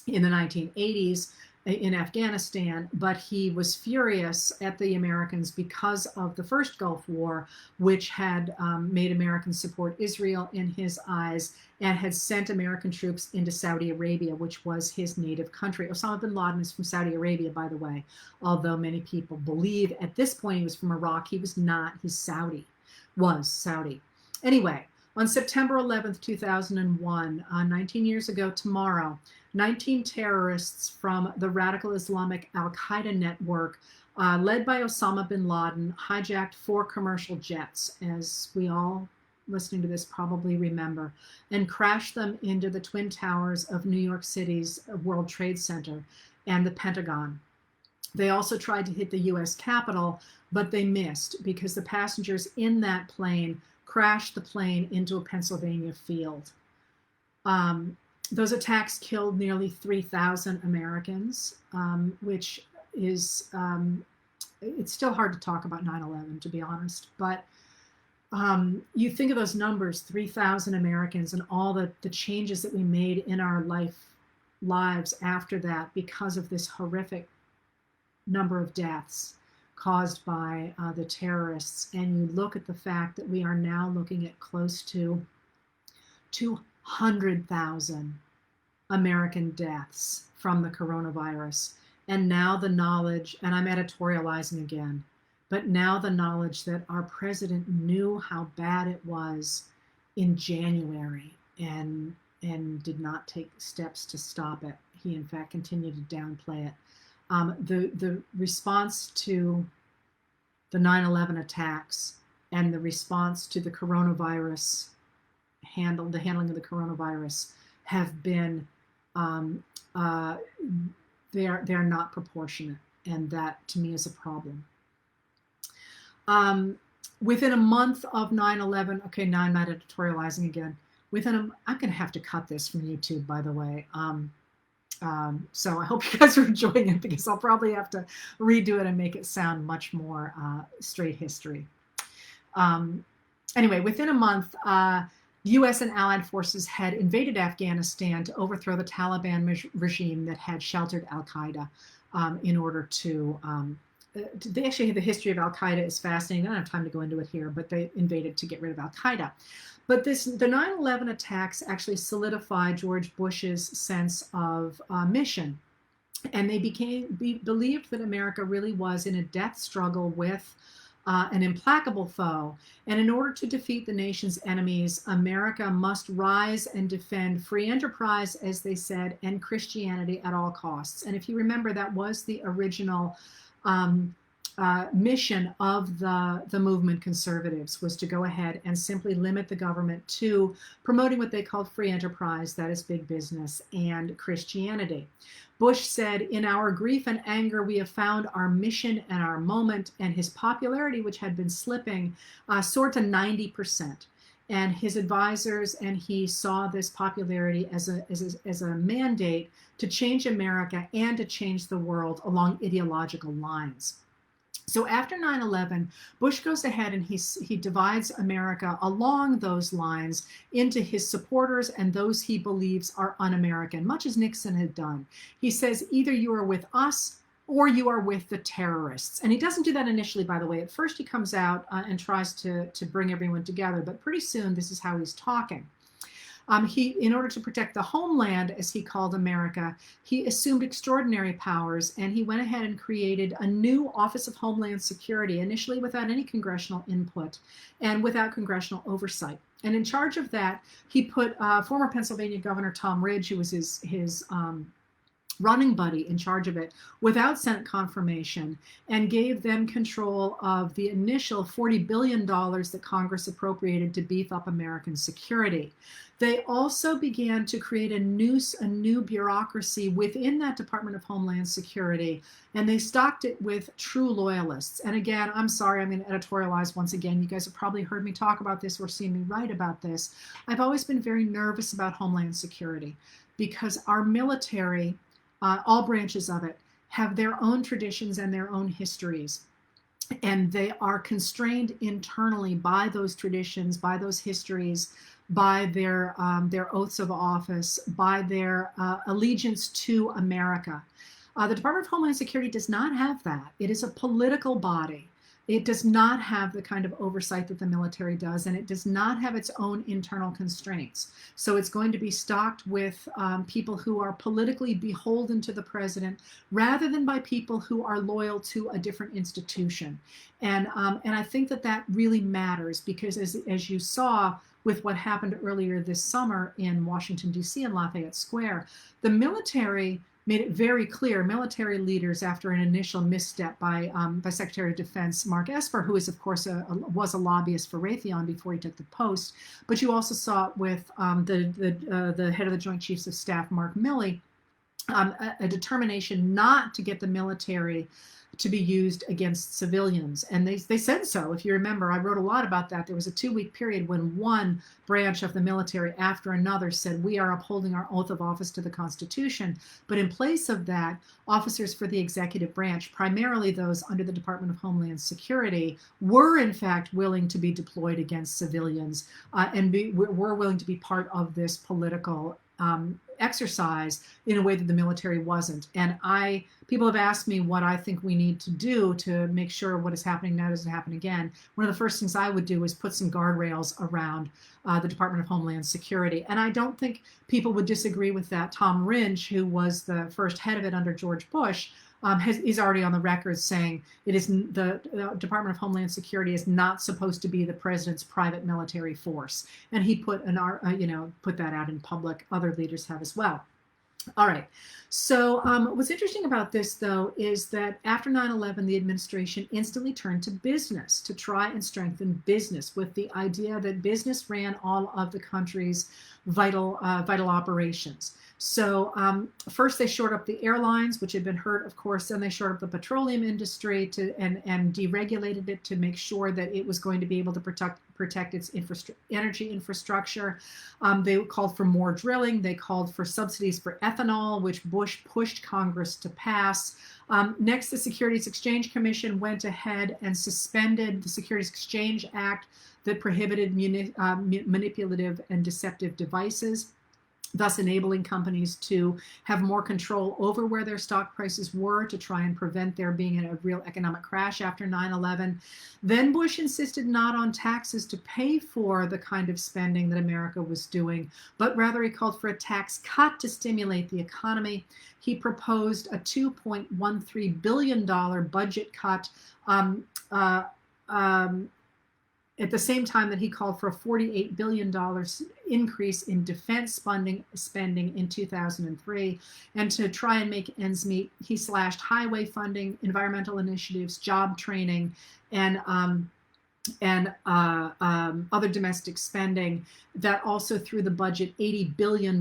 in the 1980s in Afghanistan, but he was furious at the Americans because of the first Gulf War, which had made Americans support Israel in his eyes and had sent American troops into Saudi Arabia, which was his native country. Osama bin Laden is from Saudi Arabia, by the way, although many people believe at this point he was from Iraq. He was not. He's Saudi, was Saudi. Anyway, on September 11th, 2001, 19 years ago tomorrow, 19 terrorists from the radical Islamic al-Qaeda network, led by Osama bin Laden, hijacked 4 commercial jets. As we all listening to this probably remember, and crashed them into the Twin Towers of New York City's World Trade Center and the Pentagon. They also tried to hit the US Capitol, but they missed because the passengers in that plane crashed the plane into a Pennsylvania field. Those attacks killed nearly 3,000 Americans, which is, it's still hard to talk about 9/11, to be honest, but you think of those numbers, 3,000 Americans, and all the changes that we made in our lives after that because of this horrific number of deaths caused by the terrorists. And you look at the fact that we are now looking at close to 200,000 American deaths from the coronavirus. And now the knowledge, and I'm editorializing again, but now the knowledge that our president knew how bad it was in January and did not take steps to stop it. He, in fact, continued to downplay it. The response to the 9/11 attacks and the response to the coronavirus the handling of the coronavirus have been they're not proportionate, and that to me is a problem. Within a month of 9/11, okay, now I'm not editorializing again. I'm going to have to cut this from YouTube, by the way. So I hope you guys are enjoying it, because I'll probably have to redo it and make it sound much more straight history. Anyway, within a month, U.S. and allied forces had invaded Afghanistan to overthrow the Taliban regime that had sheltered Al-Qaeda in order to they actually, the history of Al-Qaeda is fascinating. I don't have time to go into it here, but they invaded to get rid of Al-Qaeda. But the 9/11 attacks actually solidified George Bush's sense of mission. And they believed that America really was in a death struggle with an implacable foe. And in order to defeat the nation's enemies, America must rise and defend free enterprise, as they said, and Christianity at all costs. And if you remember, that was the original mission of the movement conservatives, was to go ahead and simply limit the government to promoting what they called free enterprise, that is big business, and Christianity. Bush said, "In our grief and anger, we have found our mission and our moment," and his popularity, which had been slipping, soared to 90%. And his advisors and he saw this popularity as a mandate to change America and to change the world along ideological lines. So after 9/11, Bush goes ahead and he divides America along those lines into his supporters and those he believes are un-American, much as Nixon had done. He says, either you are with us or you are with the terrorists. And he doesn't do that initially, by the way. At first he comes out and tries to bring everyone together, but pretty soon this is how he's talking. In order to protect the homeland, as he called America, he assumed extraordinary powers, and he went ahead and created a new Office of Homeland Security, initially without any congressional input and without congressional oversight. And in charge of that, he put former Pennsylvania Governor Tom Ridge, who was his running buddy, in charge of it without Senate confirmation, and gave them control of the initial $40 billion that Congress appropriated to beef up American security. They also began to create a new bureaucracy within that Department of Homeland Security, and they stocked it with true loyalists. And again, I'm sorry, I'm going to editorialize once again. You guys have probably heard me talk about this or seen me write about this. I've always been very nervous about Homeland Security because our military, all branches of it, have their own traditions and their own histories. And they are constrained internally by those traditions, by those histories, by their oaths of office, by their allegiance to America. The Department of Homeland Security does not have that. It is a political body. It does not have the kind of oversight that the military does, and it does not have its own internal constraints. So it's going to be stocked with people who are politically beholden to the president, rather than by people who are loyal to a different institution. And I think that really matters, because as you saw with what happened earlier this summer in Washington, D.C. and Lafayette Square, the military made it very clear, military leaders, after an initial misstep by Secretary of Defense Mark Esper, who is, of course, was a lobbyist for Raytheon before he took the post. But you also saw it with the head of the Joint Chiefs of Staff, Mark Milley, a determination not to get the military to be used against civilians. And they said so. If you remember, I wrote a lot about that. There was a 2-week period when one branch of the military after another said, we are upholding our oath of office to the Constitution. But in place of that, officers for the executive branch, primarily those under the Department of Homeland Security, were in fact willing to be deployed against civilians were willing to be part of this political exercise in a way that the military wasn't. And people have asked me what I think we need to do to make sure what is happening now doesn't happen again. One of the first things I would do is put some guardrails around the Department of Homeland Security. And I don't think people would disagree with that. Tom Ringe, who was the first head of it under George Bush, is already on the record saying the Department of Homeland Security is not supposed to be the president's private military force, and he put put that out in public. Other leaders have as well. All right. So what's interesting about this, though, is that after 9/11, the administration instantly turned to business to try and strengthen business, with the idea that business ran all of the country's vital operations. So first they shored up the airlines, which had been hurt, of course. Then they shored up the petroleum industry and deregulated it to make sure that it was going to be able to protect its energy infrastructure. They called for more drilling. They called for subsidies for ethanol, which Bush pushed Congress to pass. Next, the Securities Exchange Commission went ahead and suspended the Securities Exchange Act that prohibited manipulative and deceptive devices, thus enabling companies to have more control over where their stock prices were to try and prevent there being a real economic crash after 9/11. Then Bush insisted not on taxes to pay for the kind of spending that America was doing, but rather he called for a tax cut to stimulate the economy. He proposed a $2.13 billion budget cut at the same time that he called for a $48 billion increase in defense spending in 2003. And to try and make ends meet, he slashed highway funding, environmental initiatives, job training, and other domestic spending. That also threw the budget $80 billion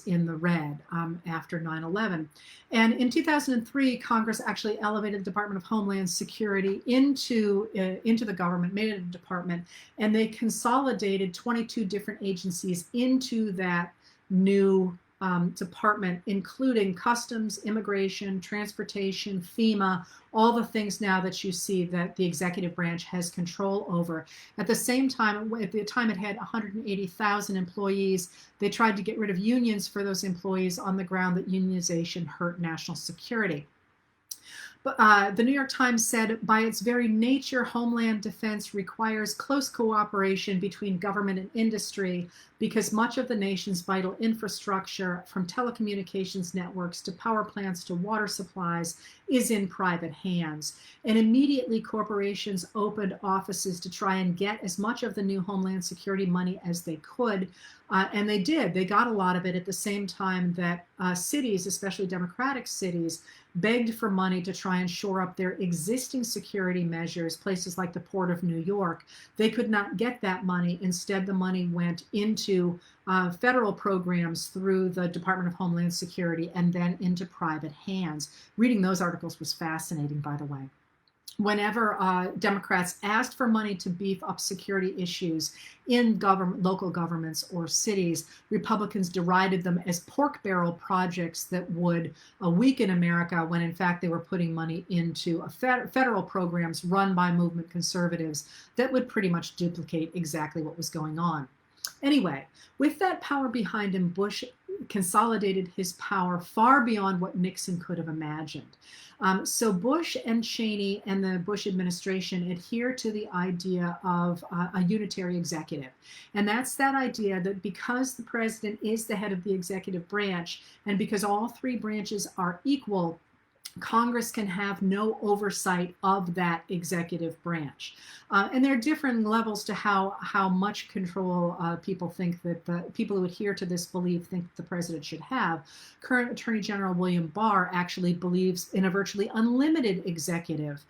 in the red after 9/11. And in 2003, Congress actually elevated the Department of Homeland Security into the government, made it a department, and they consolidated 22 different agencies into that new department, including customs, immigration, transportation, FEMA, all the things now that you see that the executive branch has control over. At the same time, at the time it had 180,000 employees, they tried to get rid of unions for those employees on the ground that unionization hurt national security. But the New York Times said, by its very nature, Homeland Defense requires close cooperation between government and industry because much of the nation's vital infrastructure, from telecommunications networks to power plants to water supplies, is in private hands. And immediately corporations opened offices to try and get as much of the new Homeland Security money as they could. And they did. They got a lot of it at the same time that cities, especially Democratic cities, begged for money to try and shore up their existing security measures, places like the Port of New York. They could not get that money. Instead, the money went into federal programs through the Department of Homeland Security and then into private hands. Reading those articles was fascinating, by the way. Whenever Democrats asked for money to beef up security issues in local governments or cities, Republicans derided them as pork barrel projects that would weaken America, when in fact they were putting money into federal programs run by movement conservatives that would pretty much duplicate exactly what was going on. Anyway, with that power behind him, Bush consolidated his power far beyond what Nixon could have imagined. So Bush and Cheney and the Bush administration adhere to the idea of a unitary executive. And that's that idea that because the president is the head of the executive branch and because all three branches are equal, Congress can have no oversight of that executive branch. And there are different levels to how much control people think that the people who adhere to this belief think the president should have. Current Attorney General William Barr actually believes in a virtually unlimited executive,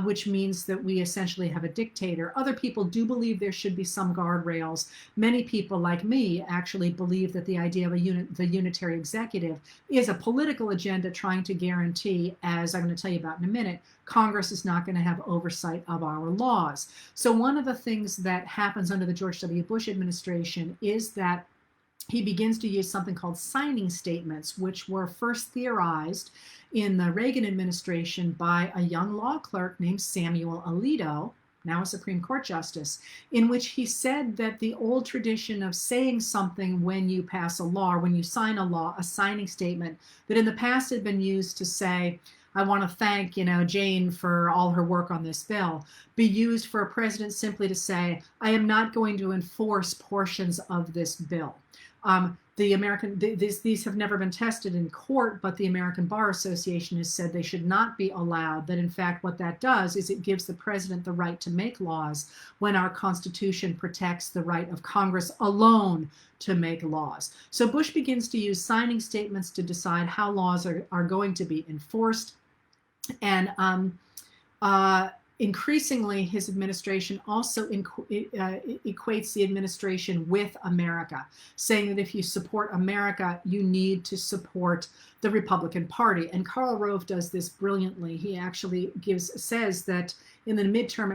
which means that we essentially have a dictator. Other people do believe there should be some guardrails. Many people, like me, actually believe that the idea of the unitary executive is a political agenda trying to guarantee, as I'm going to tell you about in a minute, Congress is not going to have oversight of our laws. So one of the things that happens under the George W. Bush administration is that he begins to use something called signing statements, which were first theorized in the Reagan administration by a young law clerk named Samuel Alito, now a Supreme Court justice, in which he said that the old tradition of saying something when you pass a law, or when you sign a law, a signing statement, that in the past had been used to say, I want to thank, Jane for all her work on this bill, be used for a president simply to say, I am not going to enforce portions of this bill. These have never been tested in court, but the American Bar Association has said they should not be allowed. That in fact, what that does is it gives the president the right to make laws when our Constitution protects the right of Congress alone to make laws. So Bush begins to use signing statements to decide how laws are going to be enforced. And increasingly, his administration also equates the administration with America, saying that if you support America, you need to support the Republican Party. And Karl Rove does this brilliantly. He actually says that in the midterm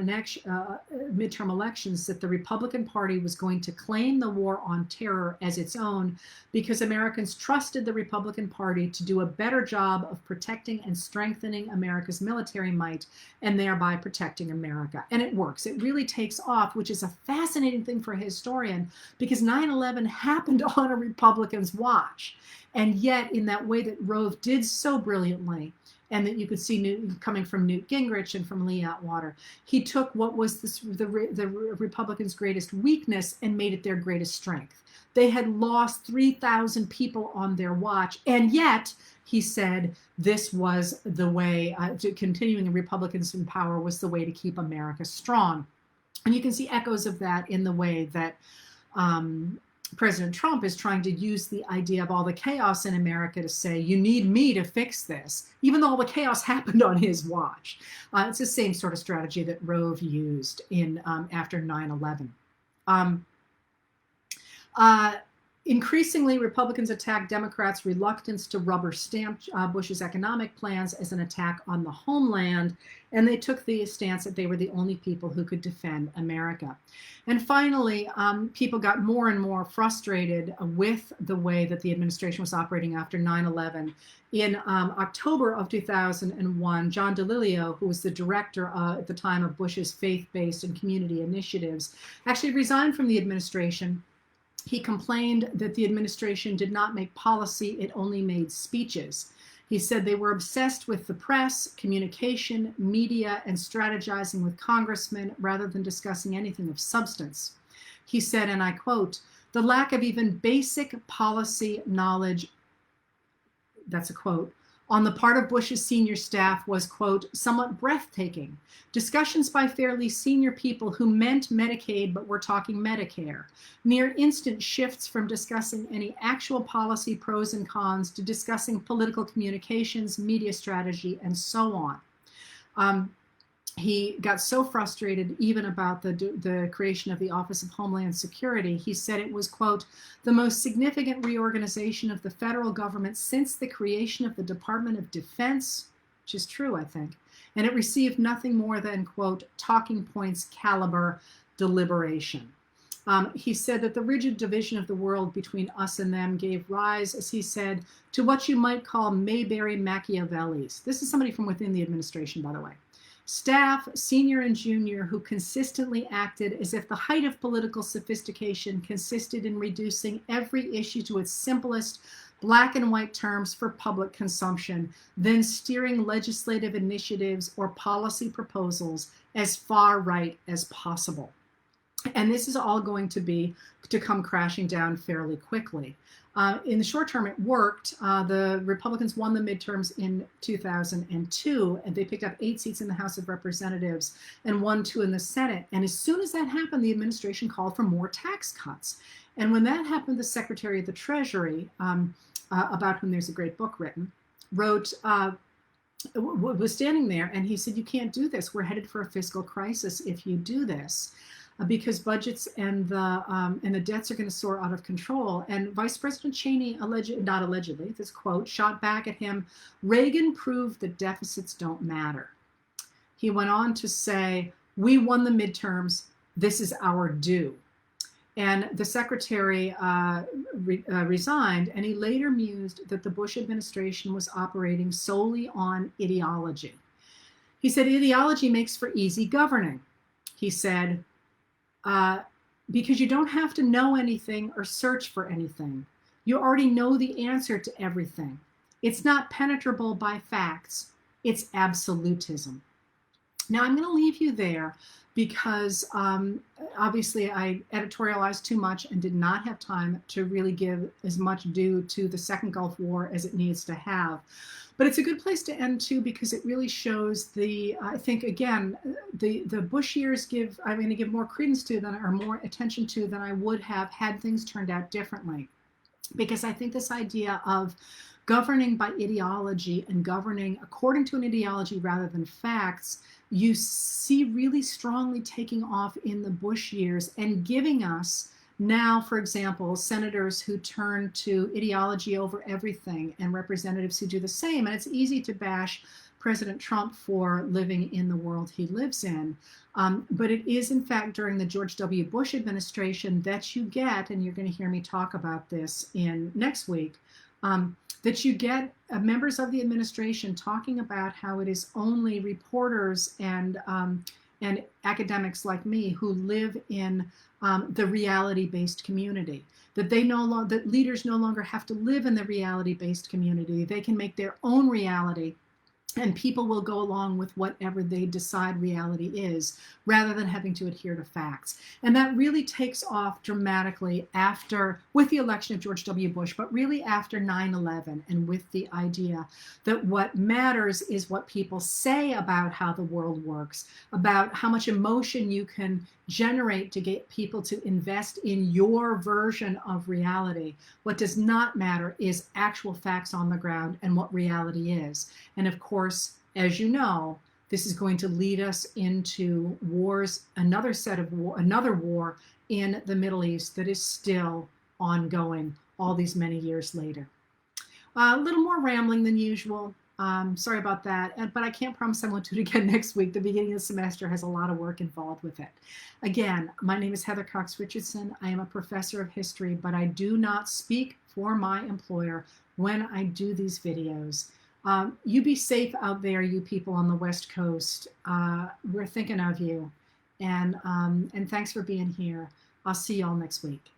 elections that the Republican Party was going to claim the war on terror as its own because Americans trusted the Republican Party to do a better job of protecting and strengthening America's military might and thereby protecting America. And it works. It really takes off, which is a fascinating thing for a historian because 9/11 happened on a Republican's watch. And yet, in that way that Rove did so brilliantly, and that you could see coming from Newt Gingrich and from Lee Atwater, he took what was the Republicans' greatest weakness and made it their greatest strength. They had lost 3,000 people on their watch, and yet he said this was the way, continuing Republicans in power was the way to keep America strong. And you can see echoes of that in the way that President Trump is trying to use the idea of all the chaos in America to say, you need me to fix this, even though all the chaos happened on his watch. It's the same sort of strategy that Rove used after 9/11. Increasingly, Republicans attacked Democrats' reluctance to rubber stamp Bush's economic plans as an attack on the homeland, and they took the stance that they were the only people who could defend America. And finally, people got more and more frustrated with the way that the administration was operating after 9/11. In October of 2001, John Delilio, who was the director at the time of Bush's faith-based and community initiatives, actually resigned from the administration. He complained that the administration did not make policy, it only made speeches. He said they were obsessed with the press, communication, media, and strategizing with congressmen rather than discussing anything of substance. He said, and I quote, the lack of even basic policy knowledge, that's a quote, on the part of Bush's senior staff was, quote, somewhat breathtaking. Discussions by fairly senior people who meant Medicaid but were talking Medicare. Near instant shifts from discussing any actual policy pros and cons to discussing political communications, media strategy, and so on. He got so frustrated even about the creation of the Office of Homeland Security. He said it was, quote, the most significant reorganization of the federal government since the creation of the Department of Defense, which is true, I think. And it received nothing more than, quote, talking points caliber deliberation. He said that the rigid division of the world between us and them gave rise, as he said, to what you might call Mayberry Machiavellis. This is somebody from within the administration, by the way. Staff, senior and junior, who consistently acted as if the height of political sophistication consisted in reducing every issue to its simplest black and white terms for public consumption, then steering legislative initiatives or policy proposals as far right as possible. And this is all going to come crashing down fairly quickly. In the short term, it worked. The Republicans won the midterms in 2002, and they picked up 8 seats in the House of Representatives and 1, 2 in the Senate. And as soon as that happened, the administration called for more tax cuts. And when that happened, the Secretary of the Treasury, about whom there's a great book written, was standing there, and he said, "You can't do this. We're headed for a fiscal crisis if you do this." Because budgets and the debts are going to soar out of control. And Vice President Cheney, not allegedly, this quote, shot back at him, "Reagan proved that deficits don't matter." He went on to say, "We won the midterms. This is our due." And the secretary resigned, and he later mused that the Bush administration was operating solely on ideology. He said, "Ideology makes for easy governing." He said, because you don't have to know anything or search for anything. You already know the answer to everything. It's not penetrable by facts. It's absolutism. Now, I'm going to leave you there because obviously I editorialized too much and did not have time to really give as much due to the Second Gulf War as it needs to have. But it's a good place to end too, because it really shows I think, again, the Bush years I'm going to give more credence to or more attention to than I would have had things turned out differently. Because I think this idea of governing by ideology and governing according to an ideology rather than facts, you see really strongly taking off in the Bush years and giving us now, for example, senators who turn to ideology over everything and representatives who do the same. And it's easy to bash President Trump for living in the world he lives in. But it is, in fact, during the George W. Bush administration that you get, and you're going to hear me talk about this next week, that you get members of the administration talking about how it is only reporters and academics like me who live in the reality-based community, that that leaders no longer have to live in the reality-based community. They can make their own reality, and people will go along with whatever they decide reality is, rather than having to adhere to facts. And that really takes off dramatically with the election of George W. Bush, but really after 9/11, and with the idea that what matters is what people say about how the world works, about how much emotion you can generate to get people to invest in your version of reality. What does not matter is actual facts on the ground and what reality is. And of course, as you know, this is going to lead us into wars, another war in the Middle East that is still ongoing all these many years later. A little more rambling than usual. Sorry about that, but I can't promise I won't do it again next week. The beginning of the semester has a lot of work involved with it. Again, my name is Heather Cox Richardson. I am a professor of history, but I do not speak for my employer when I do these videos. You be safe out there, you people on the West Coast. We're thinking of you, and thanks for being here. I'll see y'all next week.